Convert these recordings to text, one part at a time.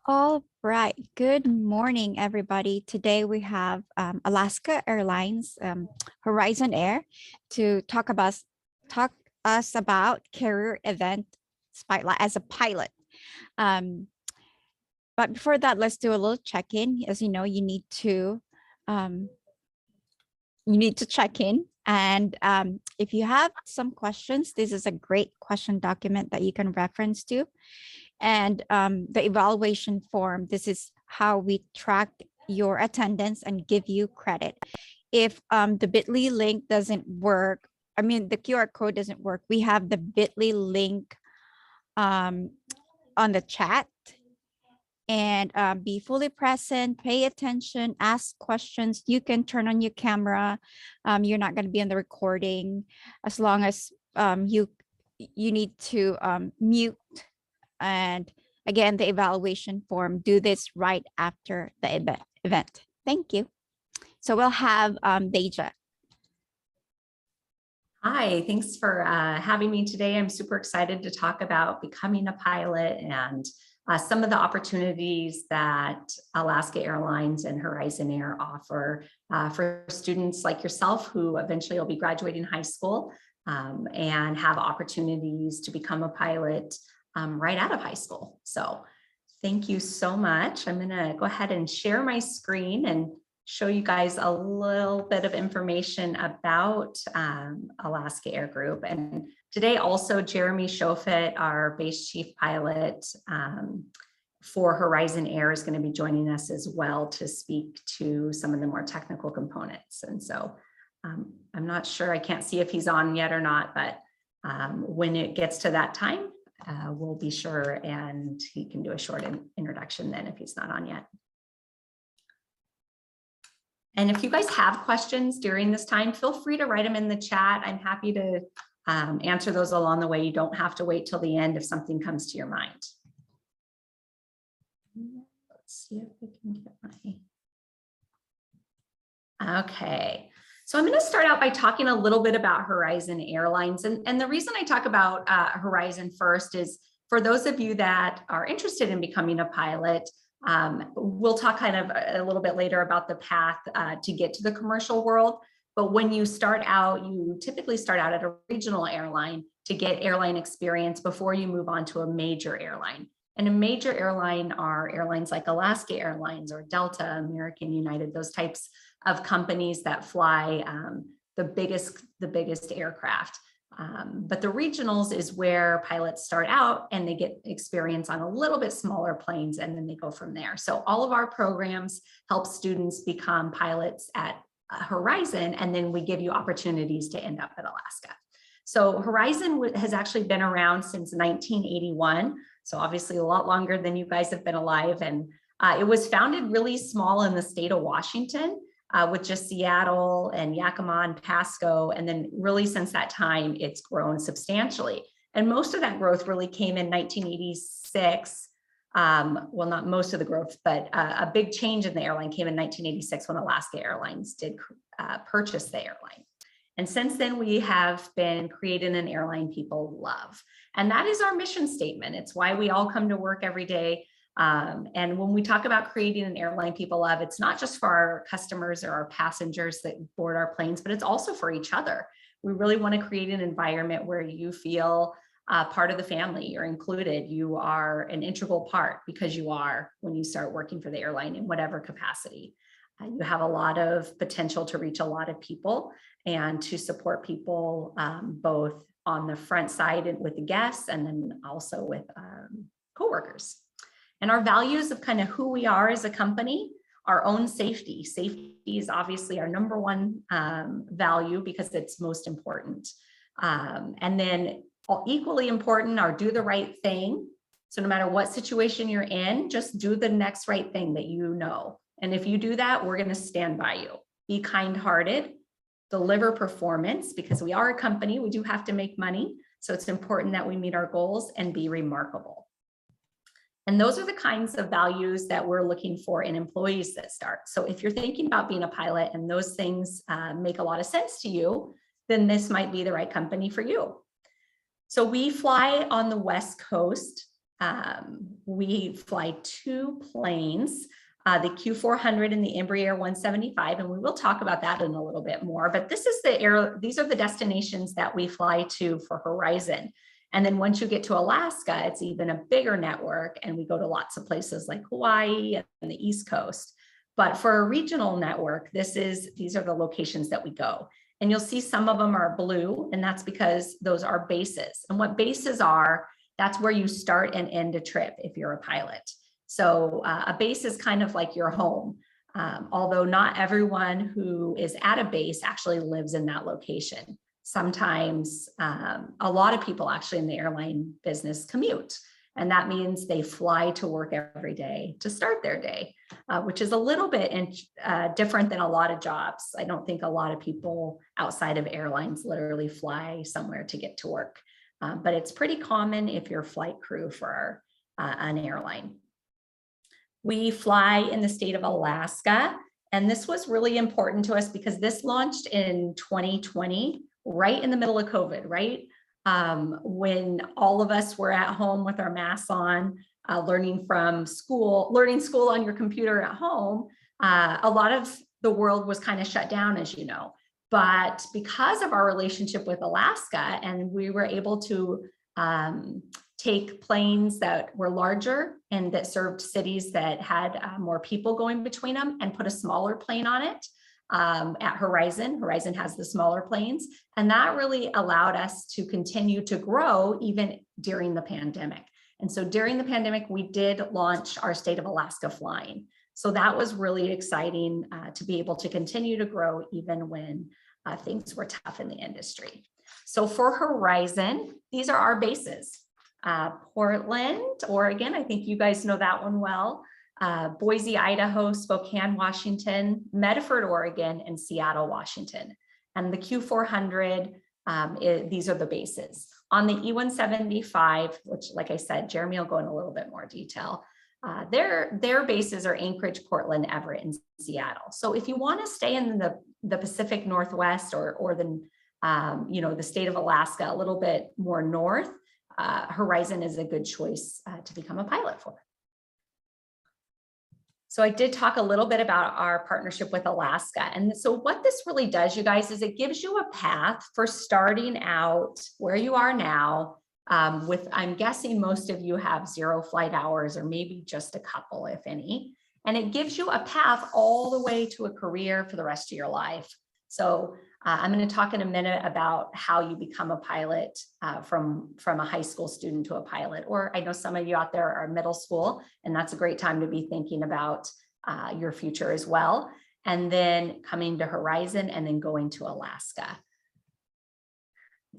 All right. Good morning, everybody. Today we have Alaska Airlines Horizon Air to talk us about career event spotlight as a pilot. Um, but before that, let's do a little check-in. As you know, um, you need to check in. And if you have some questions, this is a great question document that you can reference to. And the evaluation form, this is how we track your attendance and give you credit. If the bit.ly link doesn't work, the QR code doesn't work, we have the bit.ly link on the chat. And be fully present, pay attention, ask questions. You can turn on your camera. You're not going to be on the recording as long as you need to mute. And again, the evaluation form, do this right after the event. Thank you. So we'll have Deja. Hi, thanks for having me today. I'm super excited to talk about becoming a pilot and some of the opportunities that Alaska Airlines and Horizon Air offer for students like yourself who eventually will be graduating high school and have opportunities to become a pilot right out of high school. So thank you so much. I'm gonna go ahead and share my screen and show you guys a little bit of information about Alaska Air Group. And today also Jeremy Shofit, our base chief pilot for Horizon Air, is going to be joining us as well to speak to some of the more technical components. And so I'm not sure, I can't see if he's on yet or not, but when it gets to that time, we'll be sure and he can do a short introduction then if he's not on yet. And if you guys have questions during this time, feel free to write them in the chat. I'm happy to answer those along the way. You don't have to wait till the end if something comes to your mind. Let's see if we can get my... Okay, so I'm going to start out by talking a little bit about Horizon Airlines. And the reason I talk about Horizon first is for those of you that are interested in becoming a pilot, we'll talk kind of a little bit later about the path to get to the commercial world. But when you start out, you typically start out at a regional airline to get airline experience before you move on to a major airline. And a major airline are airlines like Alaska Airlines or Delta, American, United, those types of companies that fly the biggest aircraft. But the regionals is where pilots start out and they get experience on a little bit smaller planes and then they go from there. So all of our programs help students become pilots at Horizon, and then we give you opportunities to end up at Alaska. So Horizon has actually been around since 1981. So obviously a lot longer than you guys have been alive. And it was founded really small in the state of Washington. With just Seattle and Yakima and Pasco. And then really since that time, it's grown substantially. And most of that growth really came in 1986. Well, not most of the growth, but a big change in the airline came in 1986 when Alaska Airlines did purchase the airline. And since then, we have been creating an airline people love. And that is our mission statement. It's why we all come to work every day. And when we talk about creating an airline people love, it's not just for our customers or our passengers that board our planes, but it's also for each other. We really want to create an environment where you feel part of the family, you're included, you are an integral part, because you are when you start working for the airline in whatever capacity. You have a lot of potential to reach a lot of people and to support people both on the front side and with the guests and then also with coworkers. And our values of kind of who we are as a company, our own safety. Safety is obviously our number one value because it's most important. And then equally important are do the right thing. So no matter what situation you're in, just do the next right thing that you know. And if you do that, we're going to stand by you. Be kind-hearted, deliver performance, because we are a company, we do have to make money. So it's important that we meet our goals and be remarkable. And those are the kinds of values that we're looking for in employees that start. So if you're thinking about being a pilot and those things make a lot of sense to you, then this might be the right company for you. So we fly on the West Coast. We fly 2 planes, the Q400 and the Embraer 175, and we will talk about that in a little bit more. But these are the destinations that we fly to for Horizon. And then once you get to Alaska, it's even a bigger network, and we go to lots of places like Hawaii and the East Coast. But for a regional network, these are the locations that we go. And you'll see some of them are blue, and that's because those are bases. And what bases are, that's where you start and end a trip if you're a pilot. So a base is kind of like your home, although not everyone who is at a base actually lives in that location. Sometimes a lot of people actually in the airline business commute, and that means they fly to work every day to start their day, which is a little bit different than a lot of jobs. I don't think a lot of people outside of airlines literally fly somewhere to get to work. But it's pretty common if you're flight crew for an airline. We fly in the state of Alaska, and this was really important to us because this launched in 2020, right in the middle of COVID, right? When all of us were at home with our masks on, learning school on your computer at home, a lot of the world was kind of shut down, as you know. But because of our relationship with Alaska, and we were able to take planes that were larger and that served cities that had more people going between them, and put a smaller plane on it at Horizon. Horizon has the smaller planes, and that really allowed us to continue to grow even during the pandemic. And so during the pandemic, we did launch our State of Alaska flying. So that was really exciting to be able to continue to grow even when things were tough in the industry. So for Horizon, these are our bases. Portland, Oregon, I think you guys know that one well. Boise, Idaho, Spokane, Washington, Medford, Oregon, and Seattle, Washington. And the Q400, these are the bases. On the E175, which, like I said, Jeremy will go in a little bit more detail. Their bases are Anchorage, Portland, Everett, and Seattle. So if you want to stay in the Pacific Northwest or the state of Alaska, a little bit more north, Horizon is a good choice to become a pilot for. So I did talk a little bit about our partnership with Alaska. And so what this really does, you guys, is it gives you a path for starting out where you are now. I'm guessing most of you have 0 flight hours, or maybe just a couple, if any. And it gives you a path all the way to a career for the rest of your life. So I'm going to talk in a minute about how you become a pilot from a high school student to a pilot. Or I know some of you out there are middle school, and that's a great time to be thinking about your future as well. And then coming to Horizon, and then going to Alaska.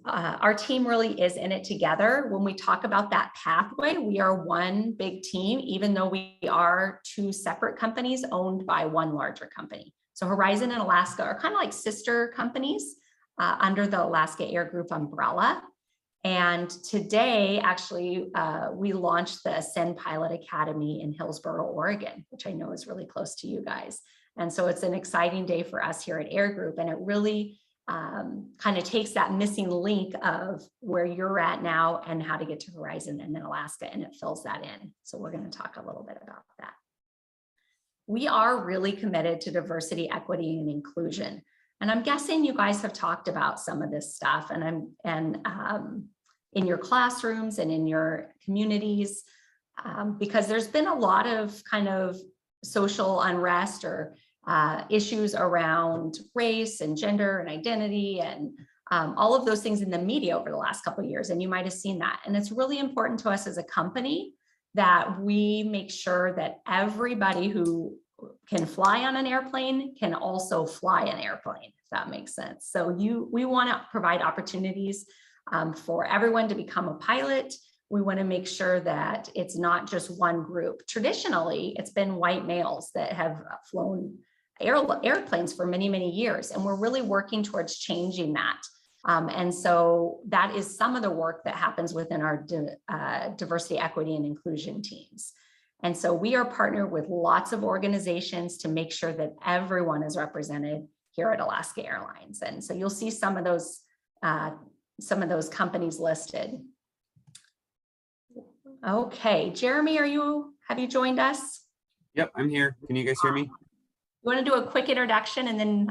Our team really is in it together. When we talk about that pathway, we are one big team, even though we are 2 separate companies owned by one larger company. So Horizon and Alaska are kind of like sister companies under the Alaska Air Group umbrella. And today, actually, we launched the Ascend Pilot Academy in Hillsboro, Oregon, which I know is really close to you guys. And so it's an exciting day for us here at Air Group, and it really kind of takes that missing link of where you're at now and how to get to Horizon and then Alaska, and it fills that in. So we're going to talk a little bit about that. We are really committed to diversity, equity, and inclusion. And I'm guessing you guys have talked about some of this stuff, and in your classrooms and in your communities, because there's been a lot of kind of social unrest or issues around race and gender and identity and all of those things in the media over the last couple of years. And you might have seen that. And it's really important to us as a company that we make sure that everybody who can fly on an airplane can also fly an airplane, if that makes sense. So we want to provide opportunities for everyone to become a pilot. We want to make sure that it's not just one group. Traditionally, it's been white males that have flown airplanes for many, many years, and we're really working towards changing that. And so that is some of the work that happens within our diversity, equity, and inclusion teams. And so we are partnered with lots of organizations to make sure that everyone is represented here at Alaska Airlines. And so you'll see some of those companies listed. Okay, Jeremy, have you joined us? Yep, I'm here. Can you guys hear me? You want to do a quick introduction and then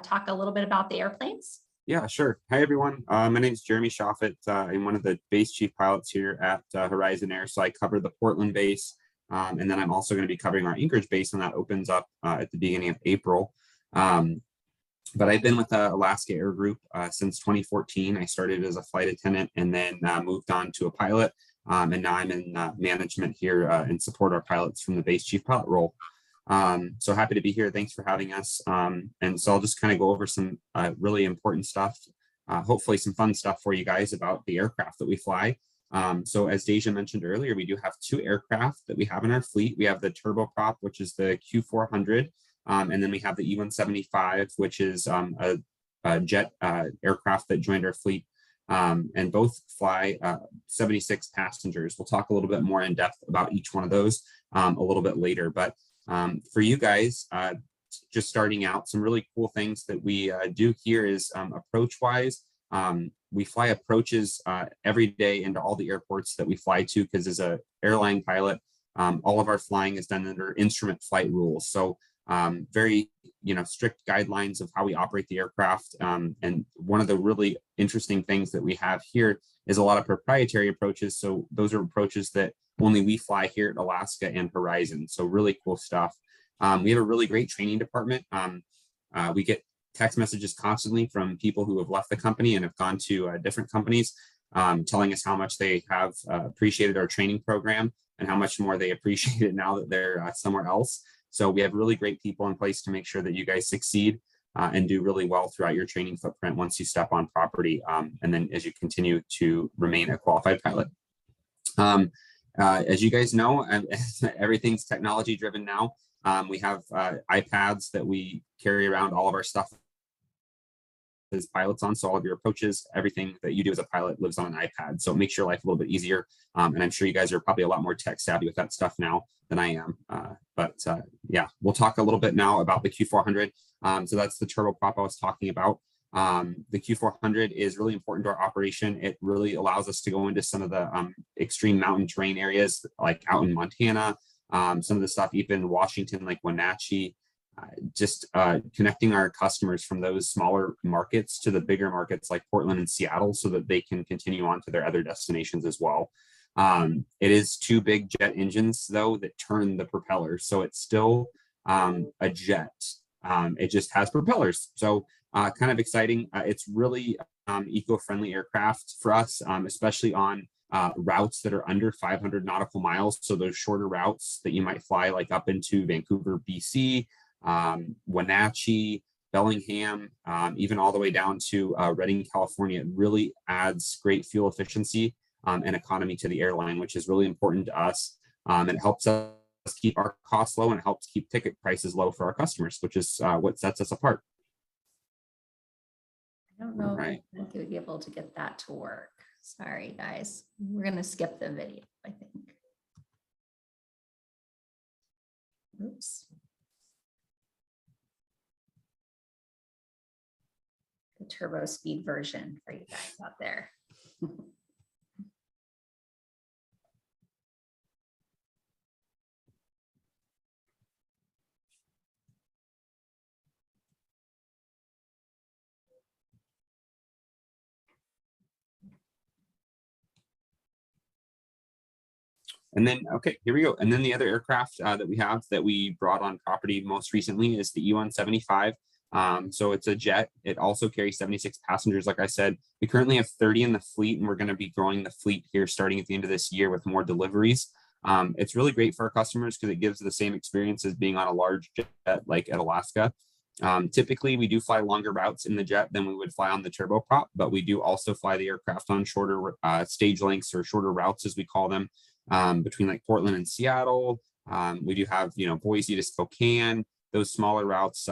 talk a little bit about the airplanes? Yeah, sure. Hi, everyone. My name is Jeremy Shoffett. I'm one of the base chief pilots here at Horizon Air. So I cover the Portland base, and then I'm also going to be covering our Anchorage base, and that opens up at the beginning of April. But I've been with the Alaska Air Group since 2014. I started as a flight attendant and then moved on to a pilot. And now I'm in management here and support our pilots from the base chief pilot role. So happy to be here. Thanks for having us. And so I'll just kind of go over some really important stuff, hopefully some fun stuff for you guys about the aircraft that we fly. So as Deja mentioned earlier, we do have two aircraft that we have in our fleet. We have the turboprop, which is the Q400, and then we have the E175, which is a jet aircraft that joined our fleet. And both fly 76 passengers. We'll talk a little bit more in depth about each one of those a little bit later. But for you guys, just starting out, some really cool things that we do here is approach wise. We fly approaches every day into all the airports that we fly to, because as an airline pilot, all of our flying is done under instrument flight rules. So very strict guidelines of how we operate the aircraft. And one of the really interesting things that we have here is a lot of proprietary approaches. So those are approaches that only we fly here at Alaska and Horizon. So really cool stuff. We have a really great training department. We get text messages constantly from people who have left the company and have gone to different companies, telling us how much they have appreciated our training program and how much more they appreciate it now that they're somewhere else. So we have really great people in place to make sure that you guys succeed and do really well throughout your training footprint once you step on property, and then as you continue to remain a qualified pilot. As you guys know, everything's technology driven now. We have iPads that we carry around all of our stuff as pilots on. So all of your approaches, everything that you do as a pilot lives on an iPad. So it makes your life a little bit easier. And I'm sure you guys are probably a lot more tech savvy with that stuff now than I am. Yeah, we'll talk a little bit now about the Q400. So that's the turboprop I was talking about. The Q400 is really important to our operation. It really allows us to go into some of the extreme mountain terrain areas, like out in Montana, some of the stuff even in Washington, like Wenatchee, just connecting our customers from those smaller markets to the bigger markets like Portland and Seattle, so that they can continue on to their other destinations as well. It is two big jet engines though that turn the propellers, so it's still a jet. It just has propellers, so kind of exciting. It's really eco-friendly aircraft for us, especially on routes that are under 500 nautical miles. So those shorter routes that you might fly, like up into Vancouver, BC, Wenatchee, Bellingham, even all the way down to Redding, California. It really adds great fuel efficiency and economy to the airline, which is really important to us. It helps us keep our costs low, and it helps keep ticket prices low for our customers, which is what sets us apart. I don't know if I'm going to be able to get that to work. Sorry, guys. We're going to skip the video, I think. Oops. The turbo speed version for you guys out there. And then, okay, here we go. And then the other aircraft that we have that we brought on property most recently is the E175. So it's a jet. It also carries 76 passengers. Like I said, we currently have 30 in the fleet, and we're going to be growing the fleet here starting at the end of this year with more deliveries. It's really great for our customers because it gives the same experience as being on a large jet like at Alaska. Typically, we do fly longer routes in the jet than we would fly on the turboprop, but we do also fly the aircraft on shorter stage lengths, or shorter routes as we call them, between like Portland and Seattle. We do have, Boise to Spokane. Those smaller routes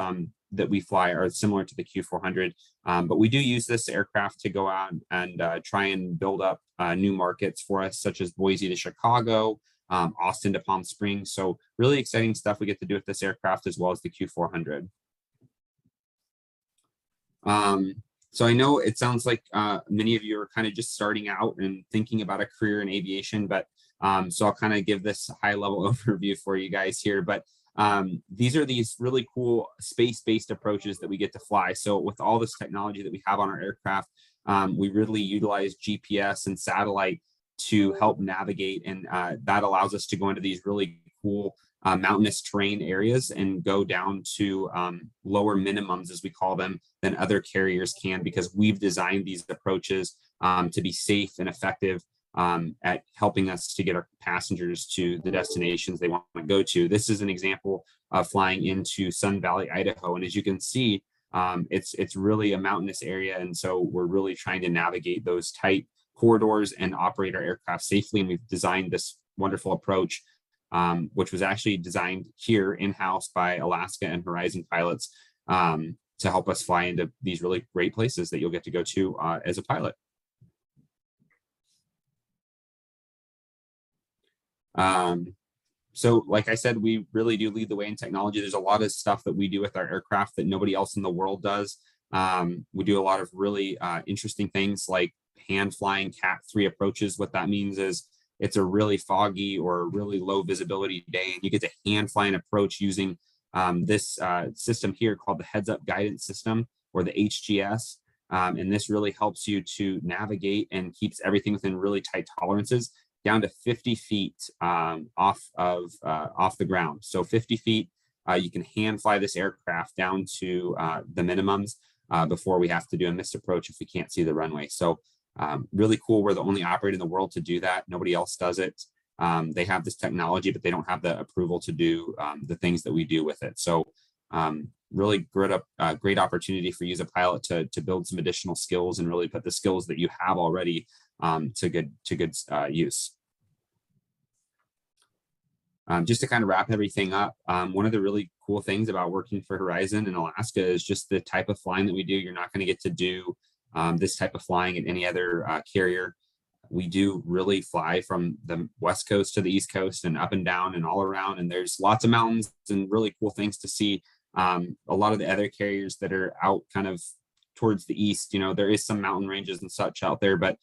that we fly are similar to the Q400, but we do use this aircraft to go out and try and build up new markets for us, such as Boise to Chicago, Austin to Palm Springs. So really exciting stuff we get to do with this aircraft, as well as the Q400. So I know it sounds like many of you are kind of just starting out and thinking about a career in aviation, but So I'll kind of give this high level overview for you guys here, but these are these really cool space-based approaches that we get to fly. So with all this technology that we have on our aircraft, we really utilize GPS and satellite to help navigate, and that allows us to go into these really cool mountainous terrain areas and go down to lower minimums, as we call them, than other carriers can, because we've designed these approaches to be safe and effective at helping us to get our passengers to the destinations they want to go to. This is an example of flying into Sun Valley, Idaho. And as you can see, it's really a mountainous area. And so we're really trying to navigate those tight corridors and operate our aircraft safely. And we've designed this wonderful approach, which was actually designed here in-house by Alaska and Horizon pilots, to help us fly into these really great places that you'll get to go to as a pilot. So like I said, we really do lead the way in technology. There's a lot of stuff that we do with our aircraft that nobody else in the world does. We do a lot of really interesting things like hand flying Cat 3 approaches. What that means is it's a really foggy or really low visibility day, and you get to hand fly an approach using this system here called the heads up guidance system, or the HGS. And this really helps you to navigate and keeps everything within really tight tolerances, down to 50 feet off the ground. So 50 feet, you can hand fly this aircraft down to the minimums before we have to do a missed approach if we can't see the runway. So really cool. We're the only operator in the world to do that. Nobody else does it. They have this technology, but they don't have the approval to do the things that we do with it. So really great opportunity for you as a pilot to build some additional skills and really put the skills that you have already to good use. Just to kind of wrap everything up, one of the really cool things about working for Horizon in Alaska is just the type of flying that we do. You're not going to get to do this type of flying at any other carrier. We do really fly from the West Coast to the East Coast and up and down and all around. And there's lots of mountains and really cool things to see. A lot of the other carriers that are out kind of towards the east, there is some mountain ranges and such out there, but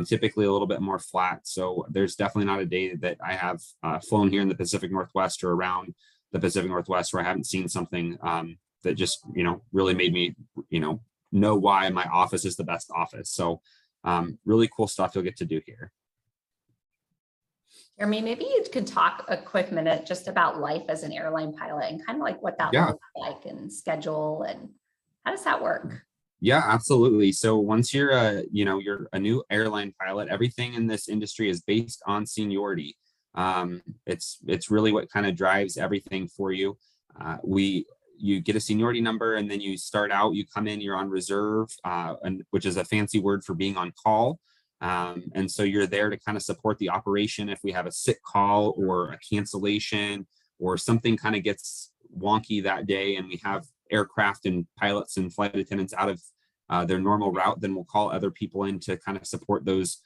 typically a little bit more flat. So there's definitely not a day that I have flown here in the Pacific Northwest or around the Pacific Northwest where I haven't seen something that just, really made me, know why my office is the best office. So really cool stuff you'll get to do here. Jeremy, maybe you could talk a quick minute just about life as an airline pilot and kind of like what that looks like, and schedule, and how does that work? Yeah, absolutely. So once you're a new airline pilot, everything in this industry is based on seniority. It's really what kind of drives everything for you. You get a seniority number, and then you start out, you come in, you're on reserve, which is a fancy word for being on call. And so you're there to kind of support the operation if we have a sick call or a cancellation or something kind of gets wonky that day and we have aircraft and pilots and flight attendants out of their normal route, then we'll call other people in to kind of support those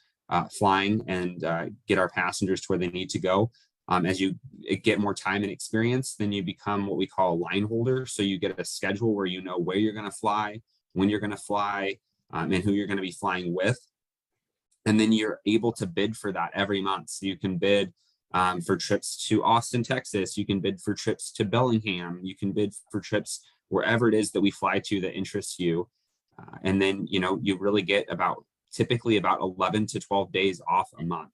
flying and get our passengers to where they need to go. As you get more time and experience, then you become what we call a line holder. So you get a schedule where you know where you're going to fly, when you're going to fly, and who you're going to be flying with. And then you're able to bid for that every month. So you can bid for trips to Austin, Texas. You can bid for trips to Bellingham. You can bid for trips wherever it is that we fly to that interests you. And then, you really get typically about 11 to 12 days off a month.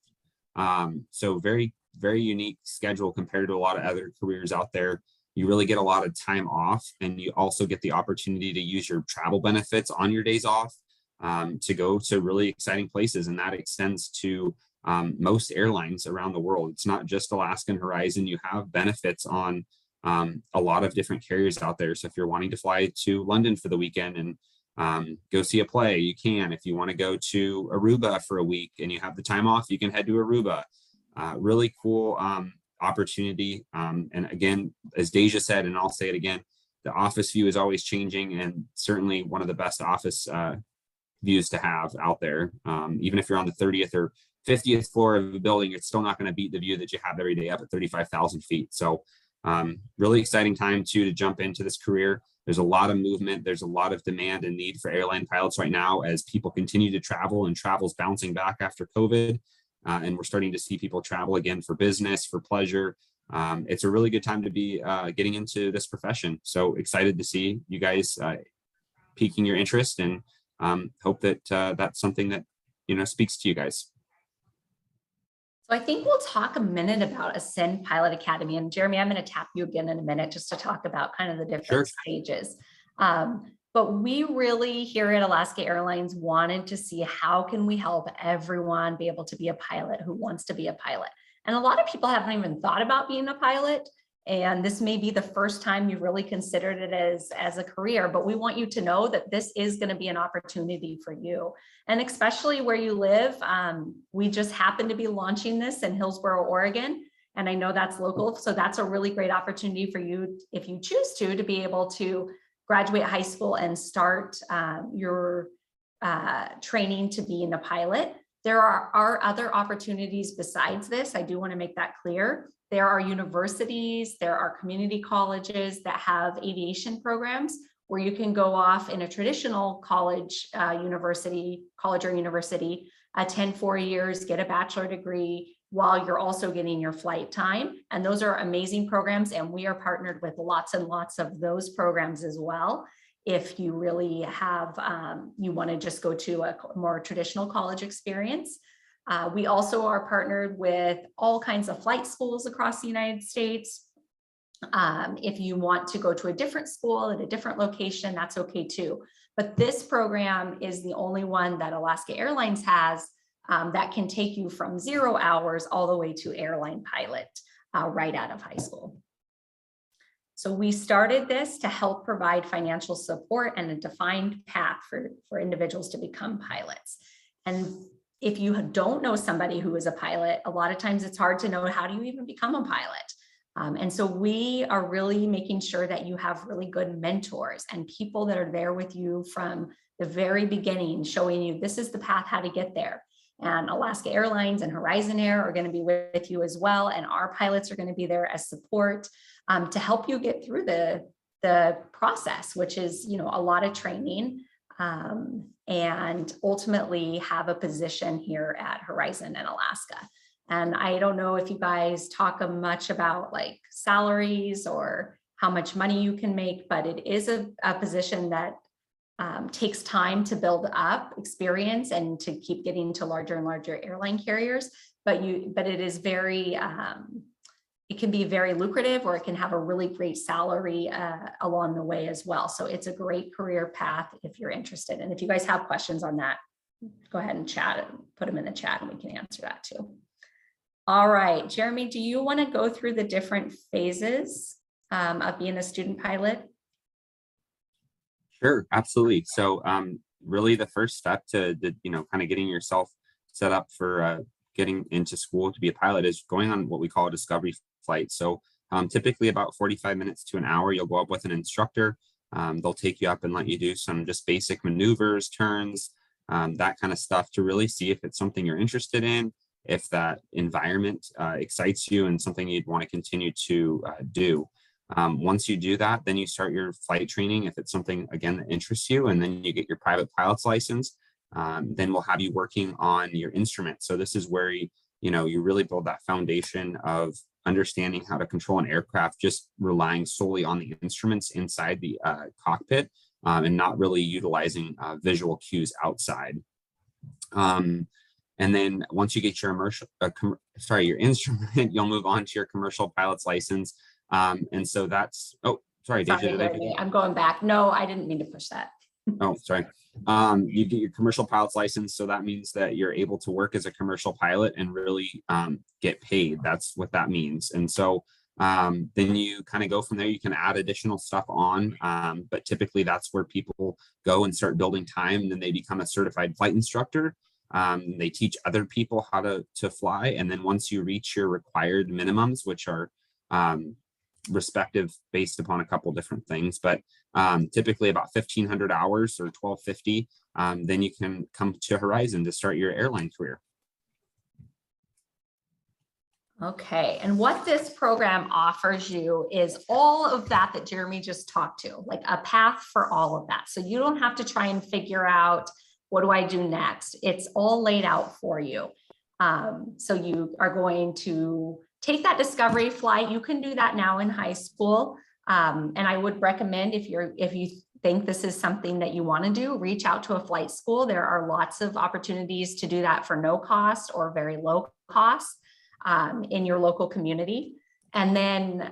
So very, very unique schedule compared to a lot of other careers out there. You really get a lot of time off, and you also get the opportunity to use your travel benefits on your days off to go to really exciting places. And that extends to most airlines around the world. It's not just Alaska and Horizon. You have benefits on a lot of different carriers out there. So if you're wanting to fly to London for the weekend and go see a play, you can. If you want to go to Aruba for a week and you have the time off, you can head to Aruba. Really cool opportunity. And again, as Deja said, and I'll say it again, the office view is always changing, and certainly one of the best office views to have out there. Even if you're on the 30th or 50th floor of a building, it's still not going to beat the view that you have every day up at 35,000 feet. So really exciting time to jump into this career. There's a lot of movement. There's a lot of demand and need for airline pilots right now as people continue to travel, and travel's bouncing back after COVID. and we're starting to see people travel again for business, for pleasure. It's a really good time to be getting into this profession. So excited to see you guys piquing your interest, and hope that that's something that speaks to you guys. So I think we'll talk a minute about Ascend Pilot Academy. And Jeremy, I'm going to tap you again in a minute just to talk about kind of the different Sure. stages. But we really here at Alaska Airlines wanted to see how can we help everyone be able to be a pilot who wants to be a pilot. And a lot of people haven't even thought about being a pilot. And this may be the first time you've really considered it as a career, but we want you to know that this is going to be an opportunity for you. And especially where you live, we just happen to be launching this in Hillsboro, Oregon. And I know that's local. So that's a really great opportunity for you, if you choose to be able to graduate high school and start your training to being a pilot. There are other opportunities besides this. I do want to make that clear. There are universities, there are community colleges that have aviation programs where you can go off in a traditional college, college or university, attend 4 years, get a bachelor degree while you're also getting your flight time. And those are amazing programs. And we are partnered with lots and lots of those programs as well. If you really have, you want to just go to a more traditional college experience. We also are partnered with all kinds of flight schools across the United States. If you want to go to a different school at a different location, that's okay too. But this program is the only one that Alaska Airlines has that can take you from 0 hours all the way to airline pilot right out of high school. So we started this to help provide financial support and a defined path for individuals to become pilots. And if you don't know somebody who is a pilot, a lot of times it's hard to know how do you even become a pilot. And so we are really making sure that you have really good mentors and people that are there with you from the very beginning, showing you this is the path, how to get there. And Alaska Airlines and Horizon Air are going to be with you as well. And our pilots are going to be there as support to help you get through the process, which is, a lot of training. And ultimately have a position here at Horizon in Alaska. And I don't know if you guys talk much about like salaries or how much money you can make, but it is a position that takes time to build up experience and to keep getting to larger and larger airline carriers. But it is very, it can be very lucrative, or it can have a really great salary along the way as well. So it's a great career path if you're interested. And if you guys have questions on that, go ahead and chat and put them in the chat and we can answer that too. All right, Jeremy, do you want to go through the different phases of being a student pilot? Sure, absolutely. So really the first step to kind of getting yourself set up for getting into school to be a pilot is going on what we call a discovery flight. So typically about 45 minutes to an hour, you'll go up with an instructor. They'll take you up and let you do some just basic maneuvers, turns, that kind of stuff to really see if it's something you're interested in, if that environment excites you and something you'd want to continue to do. Once you do that, then you start your flight training if it's something, again, that interests you, and then you get your private pilot's license. Then we'll have you working on your instrument. So this is where you really build that foundation of understanding how to control an aircraft, just relying solely on the instruments inside the cockpit and not really utilizing visual cues outside. And then once you get your your instrument, you'll move on to your commercial pilot's license. And so that's, sorry, Deja, I'm going back. No, I didn't mean to push that. Oh, sorry. You get your commercial pilot's license. So that means that you're able to work as a commercial pilot and really get paid. That's what that means. And so then you kind of go from there. You can add additional stuff on, but typically that's where people go and start building time. And then they become a certified flight instructor. They teach other people how to fly. And then once you reach your required minimums, which are respective based upon a couple different things, but typically about 1,500 hours or 1,250, then you can come to Horizon to start your airline career. Okay, and what this program offers you is all of that Jeremy just talked to, like a path for all of that. So you don't have to try and figure out, what do I do next? It's all laid out for you. So you are going to take that discovery flight. You can do that now in high school. And I would recommend if you think this is something that you want to do, reach out to a flight school. There are lots of opportunities to do that for no cost or very low cost in your local community. And then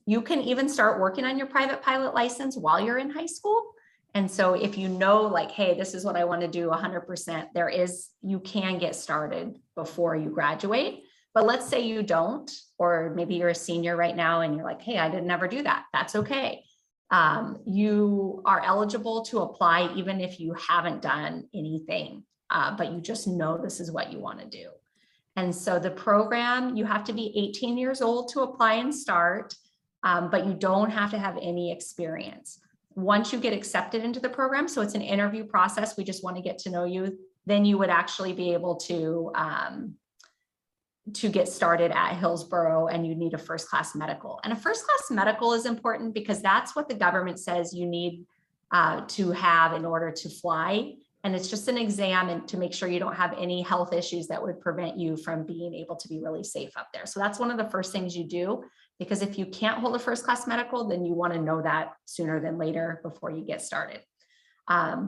you can even start working on your private pilot license while you're in high school. And so if you know, like, hey, this is what I want to do 100%, you can get started before you graduate. But let's say you don't, or maybe you're a senior right now and you're like, hey, I didn't ever do that. That's okay. You are eligible to apply even if you haven't done anything, but you just know this is what you want to do. And so the program, you have to be 18 years old to apply and start, but you don't have to have any experience. Once you get accepted into the program, so it's an interview process, we just want to get to know you, then you would actually be able to get started at Hillsborough, and you need a first class medical. And a first class medical is important because that's what the government says you need to have in order to fly. And it's just an exam and to make sure you don't have any health issues that would prevent you from being able to be really safe up there. So that's one of the first things you do, because if you can't hold a first class medical, then you want to know that sooner than later before you get started.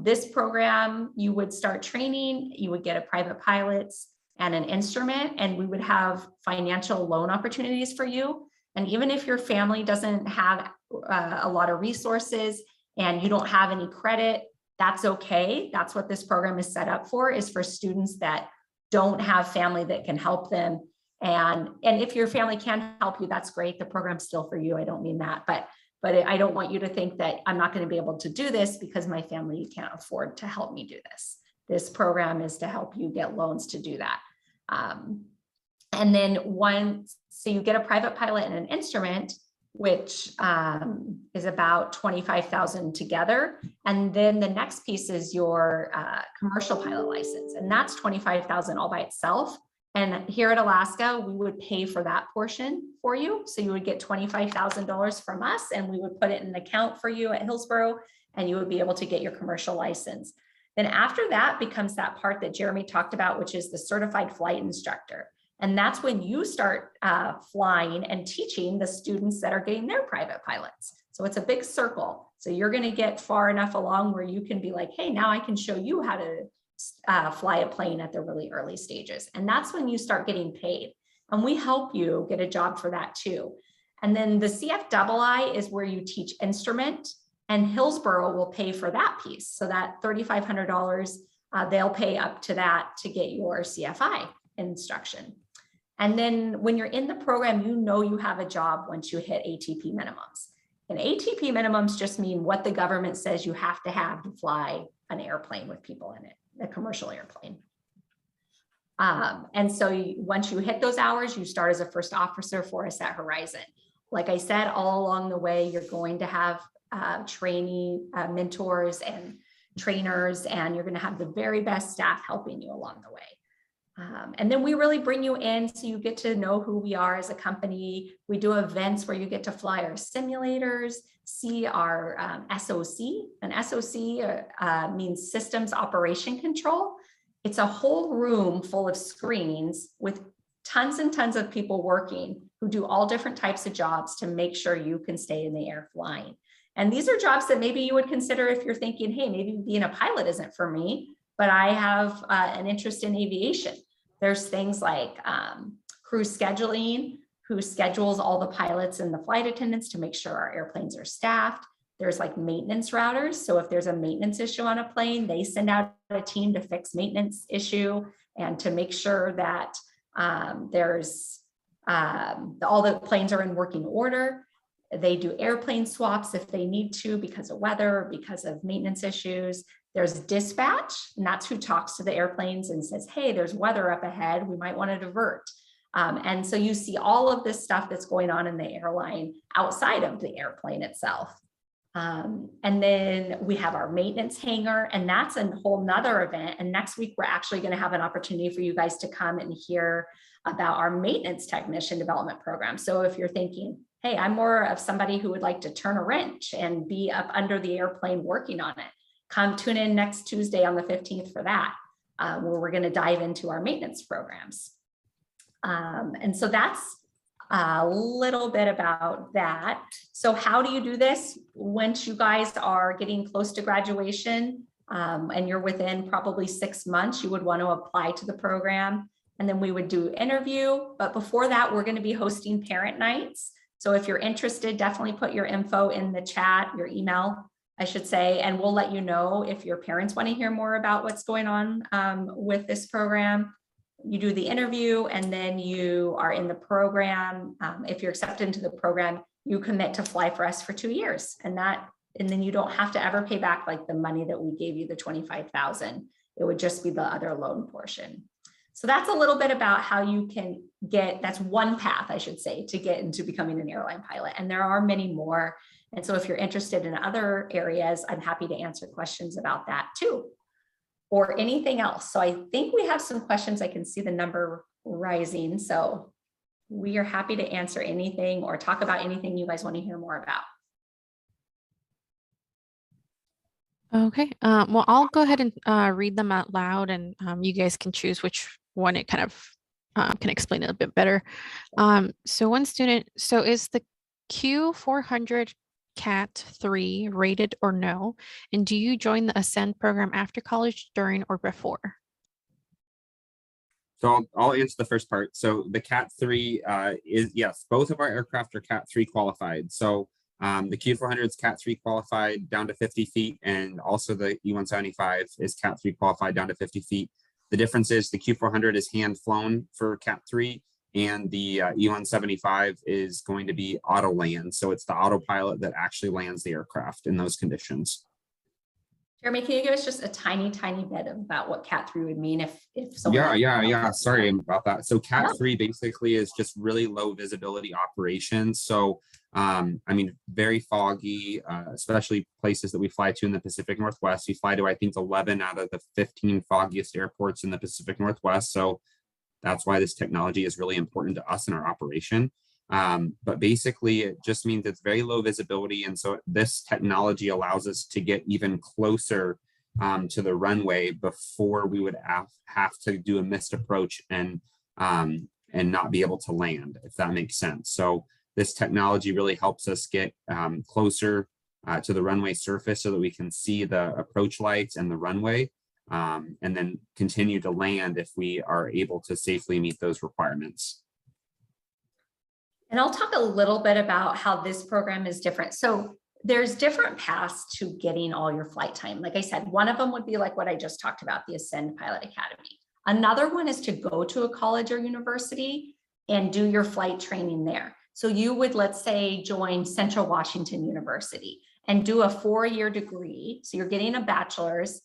This program, you would start training, you would get a private pilot's and an instrument, and we would have financial loan opportunities for you. And even if your family doesn't have a lot of resources and you don't have any credit, that's okay. That's what this program is set up for, is for students that don't have family that can help them. And if your family can help you, that's great. The program's still for you. I don't mean that, but I don't want you to think that I'm not going to be able to do this because my family can't afford to help me do this. This program is to help you get loans to do that. And then so you get a private pilot and an instrument, which is about $25,000 together. And then the next piece is your commercial pilot license, and that's $25,000 all by itself. And here at Alaska, we would pay for that portion for you. So you would get $25,000 from us, and we would put it in an account for you at Hillsborough, and you would be able to get your commercial license. Then after that becomes that part that Jeremy talked about, which is the certified flight instructor. And that's when you start flying and teaching the students that are getting their private pilots. So it's a big circle. So you're going to get far enough along where you can be like, hey, now I can show you how to fly a plane at the really early stages. And that's when you start getting paid. And we help you get a job for that too. And then the CFII is where you teach instrument, and Hillsborough will pay for that piece. So that $3,500, they'll pay up to that to get your CFI instruction. And then when you're in the program, you know you have a job once you hit ATP minimums. And ATP minimums just mean what the government says you have to fly an airplane with people in it, a commercial airplane. And so once you hit those hours, you start as a first officer for us at Horizon. Like I said, all along the way, you're going to have training mentors and trainers, and you're going to have the very best staff helping you along the way. And then we really bring you in so you get to know who we are as a company. We do events where you get to fly our simulators, see our SOC. An SOC means Systems Operation Control. It's a whole room full of screens with tons and tons of people working who do all different types of jobs to make sure you can stay in the air flying. And these are jobs that maybe you would consider if you're thinking, hey, maybe being a pilot isn't for me, but I have an interest in aviation. There's things like crew scheduling, who schedules all the pilots and the flight attendants to make sure our airplanes are staffed. There's like maintenance routers. So if there's a maintenance issue on a plane, they send out a team to fix maintenance issue and to make sure that all the planes are in working order. They do airplane swaps if they need to because of weather, because of maintenance issues. There's dispatch, and that's who talks to the airplanes and says, hey, there's weather up ahead, we might want to divert. And so you see all of this stuff that's going on in the airline outside of the airplane itself. And then we have our maintenance hangar, and that's a whole nother event. And next week, we're actually going to have an opportunity for you guys to come and hear about our maintenance technician development program. So if you're thinking, hey, I'm more of somebody who would like to turn a wrench and be up under the airplane working on it, come tune in next Tuesday on the 15th for that. where we're going to dive into our maintenance programs. And so that's a little bit about that. So how do you do this? Once you guys are getting close to graduation, and you're within probably 6 months, you would want to apply to the program. And then we would do interview. But before that, we're going to be hosting parent nights. So if you're interested, definitely put your info in the chat, your email, I should say, and we'll let you know if your parents want to hear more about what's going on with this program. You do the interview and then you are in the program. If you're accepted into the program, you commit to fly for us for 2 years, and then you don't have to ever pay back like the money that we gave you, the $25,000. It would just be the other loan portion. So that's a little bit about how you can get, that's one path, I should say, to get into becoming an airline pilot. And there are many more. And so if you're interested in other areas, I'm happy to answer questions about that too, or anything else. So I think we have some questions. I can see the number rising. So we are happy to answer anything or talk about anything you guys want to hear more about. Okay, well, I'll go ahead and read them out loud, and you guys can choose which one it kind of can explain it a bit better. So one student, so is the Q400 Cat 3 rated or no? And do you join the Ascend program after college, during, or before? So I'll answer the first part. So the Cat 3 is, yes, both of our aircraft are Cat 3 qualified. So the Q400 is Cat 3 qualified down to 50 feet, and also the E175 is Cat 3 qualified down to 50 feet. The difference is the Q400 is hand flown for Cat 3, and the E175 is going to be auto land. So it's the autopilot that actually lands the aircraft in those conditions. Jeremy, can you give us just a tiny bit about what Cat 3 would mean if someone Yeah. Sorry about that. So Cat 3 basically is just really low visibility operations. So I mean, very foggy, especially places that we fly to in the Pacific Northwest. We fly to, I think, 11 out of the 15 foggiest airports in the Pacific Northwest. So that's why this technology is really important to us in our operation. But basically, it just means it's very low visibility. And so this technology allows us to get even closer to the runway before we would have to do a missed approach and not be able to land, if that makes sense. So this technology really helps us get closer to the runway surface so that we can see the approach lights and the runway, and then continue to land if we are able to safely meet those requirements. And I'll talk a little bit about how this program is different. So there's different paths to getting all your flight time. Like I said, one of them would be like what I just talked about, the Ascend Pilot Academy. Another one is to go to a college or university and do your flight training there. So you would, let's say, join Central Washington University and do a 4-year degree. So you're getting a bachelor's.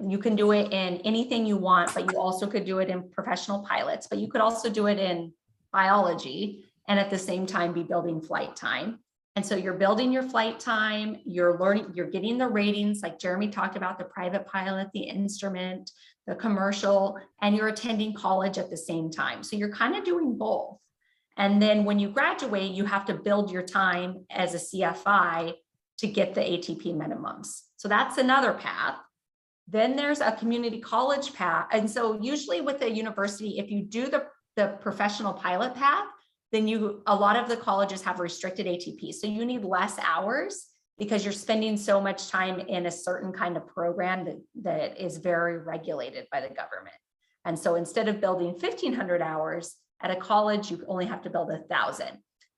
You can do it in anything you want, but you also could do it in professional pilots, but you could also do it in biology and at the same time be building flight time. And so you're building your flight time, you're learning, you're getting the ratings like Jeremy talked about, the private pilot, the instrument, the commercial, and you're attending college at the same time. So you're kind of doing both. And then when you graduate, you have to build your time as a CFI to get the ATP minimums. So that's another path. Then there's a community college path. And so usually with a university, if you do the professional pilot path, then a lot of the colleges have restricted ATP. So you need less hours because you're spending so much time in a certain kind of program that is very regulated by the government. And so instead of building 1,500 hours at a college, you only have to build 1,000.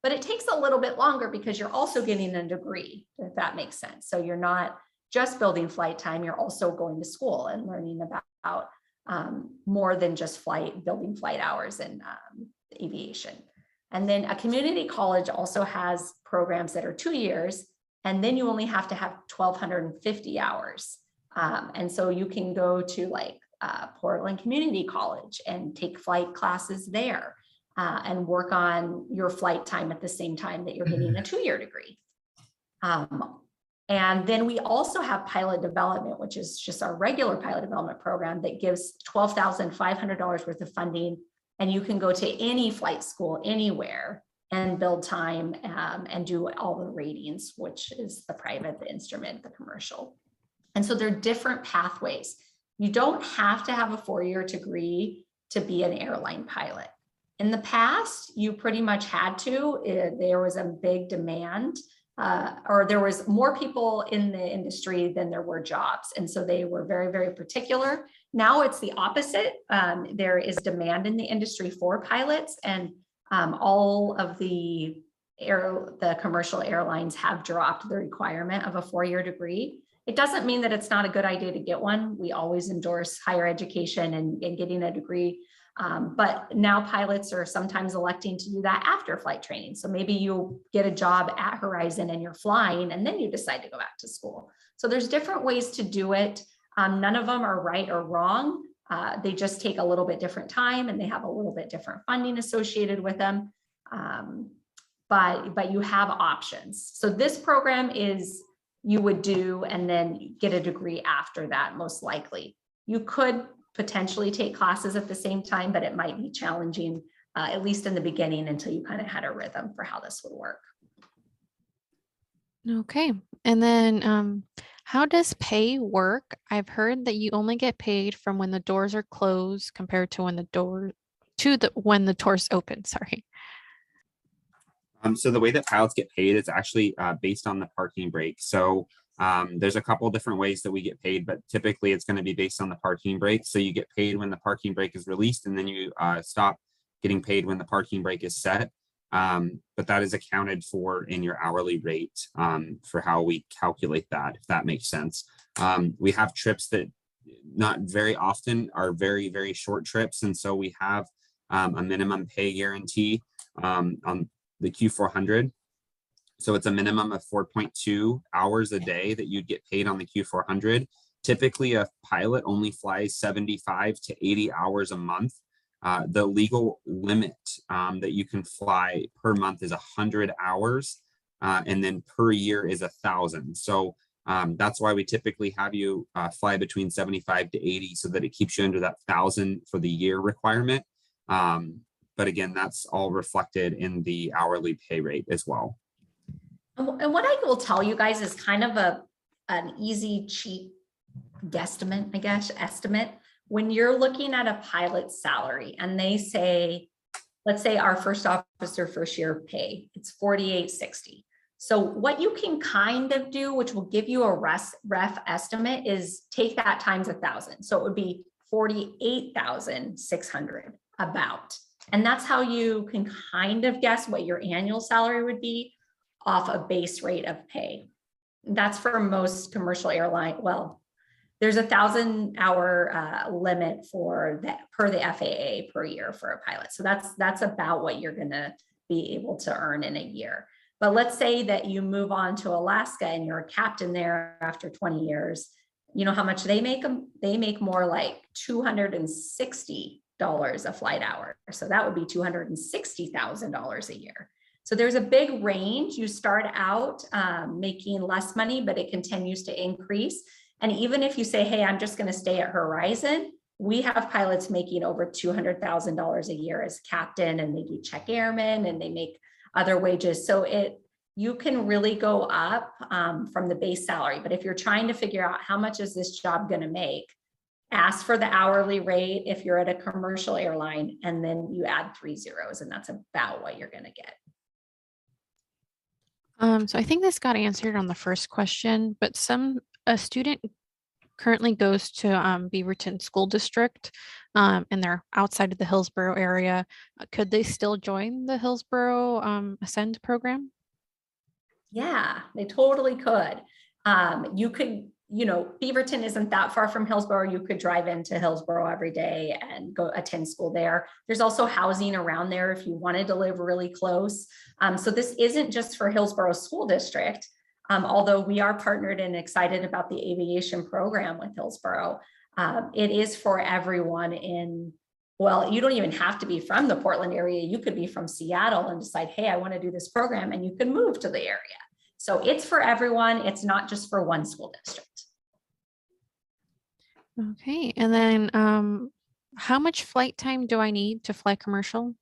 But it takes a little bit longer because you're also getting a degree, if that makes sense. So you're not just building flight time, you're also going to school and learning about more than just building flight hours and aviation. And then a community college also has programs that are 2 years, and then you only have to have 1,250 hours. And so you can go to like Portland Community College and take flight classes there and work on your flight time at the same time that you're getting a 2-year degree. And then we also have pilot development, which is just our regular pilot development program that gives $12,500 worth of funding. And you can go to any flight school anywhere and build time and do all the ratings, which is the private, the instrument, the commercial. And so there are different pathways. You don't have to have a 4-year degree to be an airline pilot. In the past, you pretty much had to. There was a big demand, or there was more people in the industry than there were jobs. And so they were very, very particular. Now it's the opposite. There is demand in the industry for pilots, and all of the commercial airlines have dropped the requirement of a 4-year degree. It doesn't mean that it's not a good idea to get one. We always endorse higher education and getting a degree. But now pilots are sometimes electing to do that after flight training. So maybe you get a job at Horizon and you're flying, and then you decide to go back to school. So there's different ways to do it. None of them are right or wrong. They just take a little bit different time, and they have a little bit different funding associated with them. But you have options. So this program is you would do and then get a degree after that, most likely. You could potentially take classes at the same time, but it might be challenging, at least in the beginning, until you kind of had a rhythm for how this would work. Okay. And then how does pay work? I've heard that you only get paid from when the doors are closed compared to when the doors open, sorry. So the way that pilots get paid is actually based on the parking break. So there's a couple different ways that we get paid, but typically it's going to be based on the parking break. So you get paid when the parking brake is released, and then you stop getting paid when the parking brake is set. But that is accounted for in your hourly rate for how we calculate that, if that makes sense. We have trips that not very often are very, very short trips. And so we have a minimum pay guarantee on the Q400. So it's a minimum of 4.2 hours a day that you'd get paid on the Q400. Typically, a pilot only flies 75 to 80 hours a month. The legal limit that you can fly per month is 100 hours, and then per year is 1,000. So that's why we typically have you fly between 75 to 80, so that it keeps you under that 1,000 for the year requirement. But again, that's all reflected in the hourly pay rate as well. And what I will tell you guys is kind of an easy, cheap guesstimate, I guess, estimate. When you're looking at a pilot's salary and they say, let's say our first officer first year pay, it's $48.60. So what you can kind of do, which will give you a rough estimate, is take that times 1,000. So it would be 48,600 about. And that's how you can kind of guess what your annual salary would be off a base rate of pay. That's for most commercial airline. Well, there's 1,000-hour limit for that per the FAA per year for a pilot. So that's about what you're going to be able to earn in a year. But let's say that you move on to Alaska and you're a captain there after 20 years. You know how much they make them? They make more like $260 a flight hour. So that would be $260,000 a year. So there's a big range. You start out making less money, but it continues to increase. And even if you say, hey, I'm just going to stay at Horizon, we have pilots making over $200,000 a year as captain, and they do check airmen and they make other wages. So you can really go up from the base salary. But if you're trying to figure out how much is this job going to make, ask for the hourly rate if you're at a commercial airline, and then you add 3 zeros, and that's about what you're going to get. So I think this got answered on the first question, but a student currently goes to Beaverton School District, and they're outside of the Hillsborough area. Could they still join the Hillsborough Ascend program? Yeah, they totally could. You could, Beaverton isn't that far from Hillsborough. You could drive into Hillsborough every day and go attend school there. There's also housing around there if you wanted to live really close. So this isn't just for Hillsborough School District. Although we are partnered and excited about the aviation program with Hillsborough, it is for everyone you don't even have to be from the Portland area. You could be from Seattle and decide, hey, I want to do this program, and you can move to the area. So it's for everyone. It's not just for one school district. Okay. And then how much flight time do I need to fly commercial?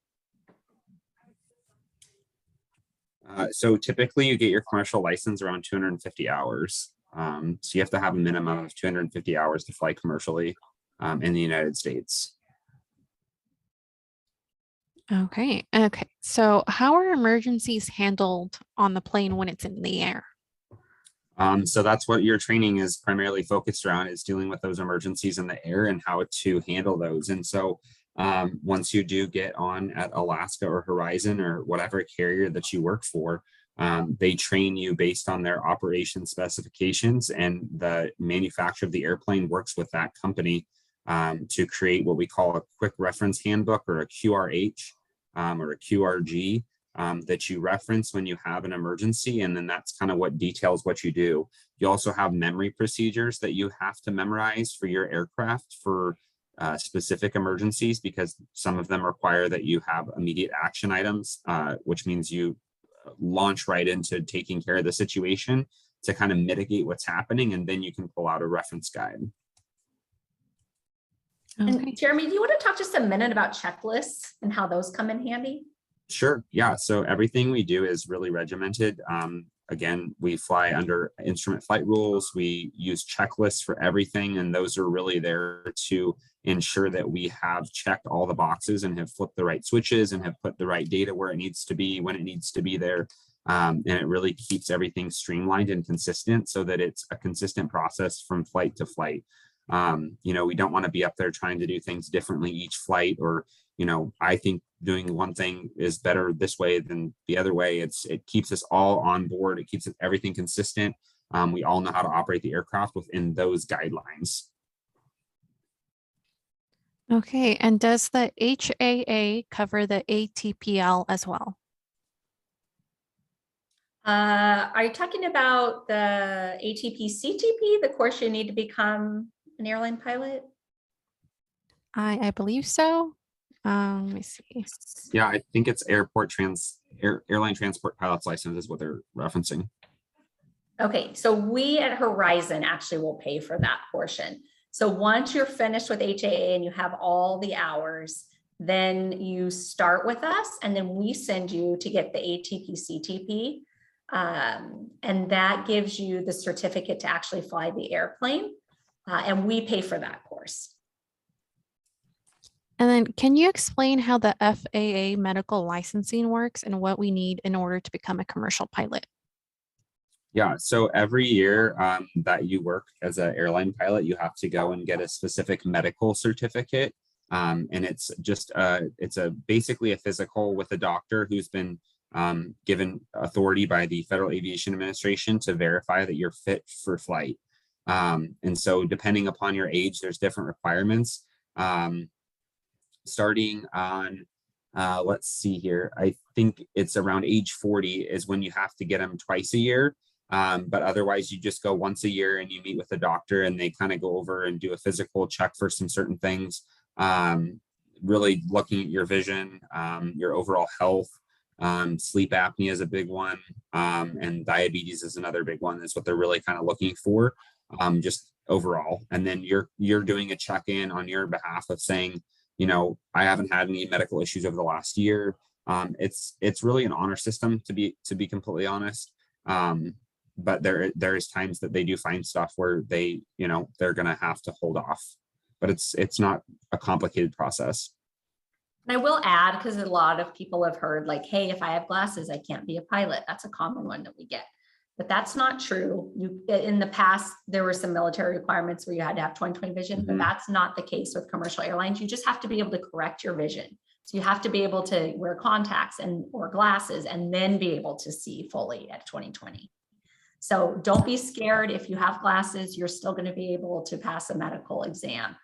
So typically you get your commercial license around 250 hours. So you have to have a minimum of 250 hours to fly commercially in the United States. Okay. Okay. So how are emergencies handled on the plane when it's in the air? So that's what your training is primarily focused around, is dealing with those emergencies in the air and how to handle those. And so once you do get on at Alaska or Horizon or whatever carrier that you work for, they train you based on their operation specifications, and the manufacturer of the airplane works with that company to create what we call a quick reference handbook, or a QRH, or a QRG, that you reference when you have an emergency. And then that's kind of what details what you do. You also have memory procedures that you have to memorize for your aircraft for specific emergencies, because some of them require that you have immediate action items, which means you launch right into taking care of the situation to kind of mitigate what's happening, and then you can pull out a reference guide. Okay. And Jeremy, do you want to talk just a minute about checklists and how those come in handy? Sure. Yeah. So everything we do is really regimented. Again, we fly under instrument flight rules. We use checklists for everything, and those are really there to ensure that we have checked all the boxes and have flipped the right switches and have put the right data where it needs to be, when it needs to be there. And it really keeps everything streamlined and consistent so that it's a consistent process from flight to flight. We don't want to be up there trying to do things differently each flight, or I think doing one thing is better this way than the other way. It keeps us all on board. It keeps everything consistent. We all know how to operate the aircraft within those guidelines. Okay. And does the HAA cover the ATPL as well? Are you talking about the ATP CTP, the course you need to become an airline pilot? I believe so. Let me see. Yeah, I think it's airline transport pilot's license is what they're referencing. Okay, so we at Horizon actually will pay for that portion. So once you're finished with HAA and you have all the hours, then you start with us, and then we send you to get the ATP CTP. And that gives you the certificate to actually fly the airplane. And we pay for that course. And then can you explain how the FAA medical licensing works and what we need in order to become a commercial pilot? Yeah, so every year that you work as an airline pilot, you have to go and get a specific medical certificate. And it's just basically a physical with a doctor who's been given authority by the Federal Aviation Administration to verify that you're fit for flight. And so depending upon your age, there's different requirements. Starting on, let's see here, I think it's around age 40 is when you have to get them twice a year. But otherwise you just go once a year and you meet with a doctor, and they kind of go over and do a physical check for some certain things, really looking at your vision, your overall health. Sleep apnea is a big one, and diabetes is another big one. Is what they're really kind of looking for, just overall. And then you're doing a check-in on your behalf of saying, I haven't had any medical issues over the last year. It's really an honor system, to be completely honest. But there is times that they do find stuff where they're gonna have to hold off, but it's not a complicated process. And I will add, because a lot of people have heard like, hey, if I have glasses, I can't be a pilot. That's a common one that we get. But that's not true. In the past, there were some military requirements where you had to have 20/20 vision, but that's not the case with commercial airlines. You just have to be able to correct your vision. So you have to be able to wear contacts or glasses and then be able to see fully at 20/20. So don't be scared. If you have glasses, you're still going to be able to pass a medical exam.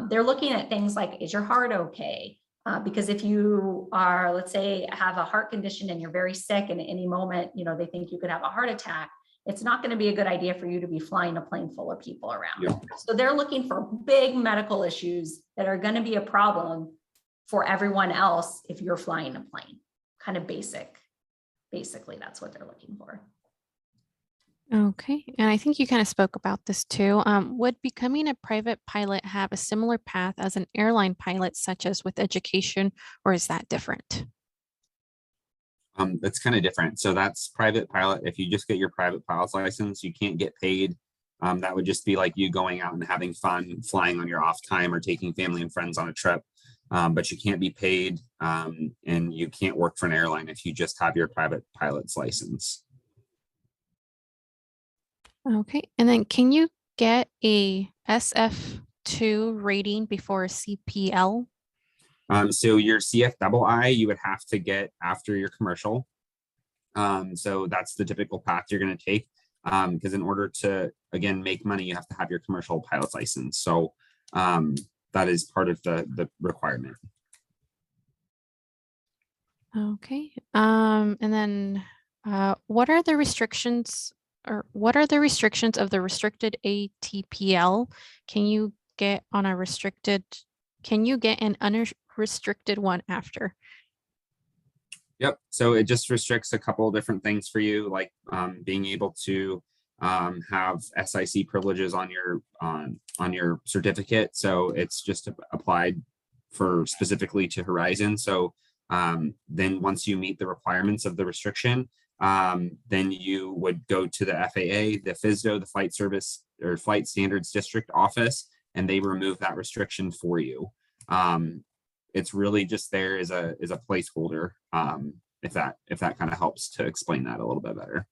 They're looking at things like, is your heart okay? Because if you are, let's say, have a heart condition and you're very sick, and at any moment, they think you could have a heart attack, it's not going to be a good idea for you to be flying a plane full of people around. Yeah. So they're looking for big medical issues that are going to be a problem for everyone else if you're flying a plane. Kind of basically, that's what they're looking for. Okay, and I think you kind of spoke about this too. Would becoming a private pilot have a similar path as an airline pilot, such as with education, or is that different? That's kind of different. So that's private pilot. If you just get your private pilot's license, you can't get paid That would just be like you going out and having fun, flying on your off time or taking family and friends on a trip. But you can't be paid and you can't work for an airline if you just have your private pilot's license. Okay, and then can you get a SF2 rating before a CPL? So your CFII you would have to get after your commercial. So that's the typical path you're going to take. Because in order to, again, make money, you have to have your commercial pilot's license. So that is part of the requirement. Okay, and then what are the restrictions or what are the restrictions of the restricted ATPL? Can you get on a restricted, can you get an unrestricted one after? Yep. So it just restricts a couple of different things for you, like being able to have SIC privileges on your certificate. So it's just applied for specifically to Horizon. So then once you meet the requirements of the restriction, then you would go to the FAA, the FSDO, the Flight Service or Flight Standards District Office, and they remove that restriction for you. It's really just there as a placeholder, if that kind of helps to explain that a little bit better.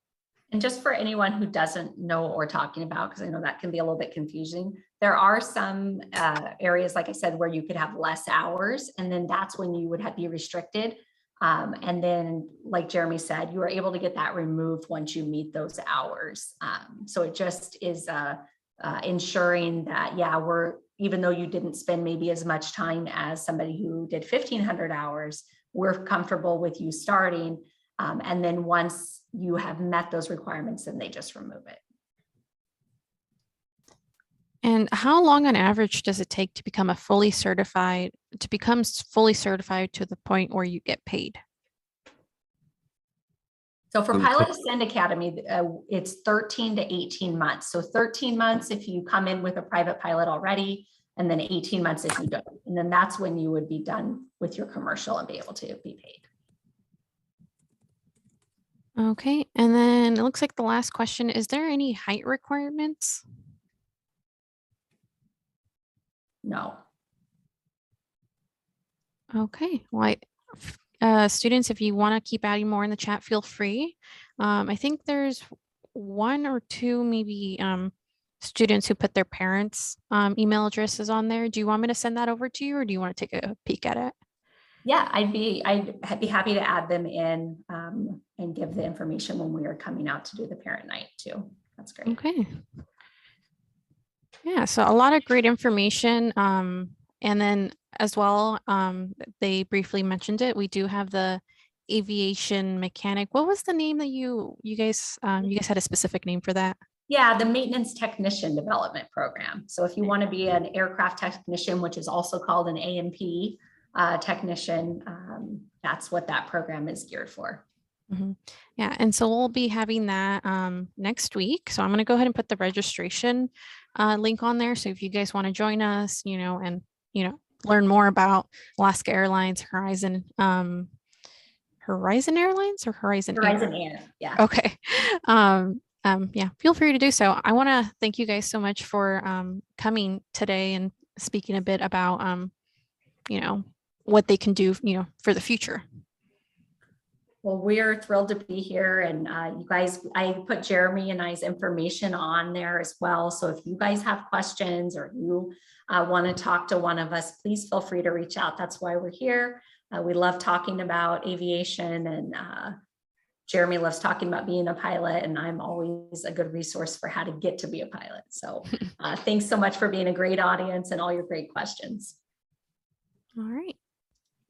And just for anyone who doesn't know what we're talking about, because I know that can be a little bit confusing, there are some areas, like I said, where you could have less hours, and then that's when you would be restricted. And then, like Jeremy said, you are able to get that removed once you meet those hours. So it just is ensuring that, yeah, even though you didn't spend maybe as much time as somebody who did 1,500 hours, we're comfortable with you starting. And then once you have met those requirements, then they just remove it. And how long on average does it take to become fully certified to the point where you get paid? So for Pilot Ascend Academy, it's 13 to 18 months. So 13 months if you come in with a private pilot already, and then 18 months if you don't. And then that's when you would be done with your commercial and be able to be paid. Okay, and then it looks like the last question, is there any height requirements? No. Okay, well, students, if you want to keep adding more in the chat, feel free. I think there's one or two maybe students who put their parents' email addresses on there. Do you want me to send that over to you, or do you want to take a peek at it? Yeah, I'd be happy to add them in and give the information when we are coming out to do the parent night too. That's great. Okay. Yeah, so a lot of great information. And then as well, they briefly mentioned it. We do have the aviation mechanic. What was the name that you guys had a specific name for that? Yeah, the maintenance technician development program. So if you want to be an aircraft technician, which is also called an A&P technician, that's what that program is geared for. Mm-hmm. Yeah, and so we'll be having that next week. So I'm going to go ahead and put the registration link on there. So if you guys want to join us, and learn more about Alaska Airlines, Horizon Airlines or Horizon Air. Yeah. Okay. Yeah, feel free to do so. I want to thank you guys so much for coming today and speaking a bit about what they can do, for the future. Well, we're thrilled to be here, and you guys, I put Jeremy and I's information on there as well. So if you guys have questions or you want to talk to one of us, please feel free to reach out. That's why we're here. We love talking about aviation, and Jeremy loves talking about being a pilot, and I'm always a good resource for how to get to be a pilot. So thanks so much for being a great audience and all your great questions. All right.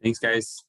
Thanks, guys.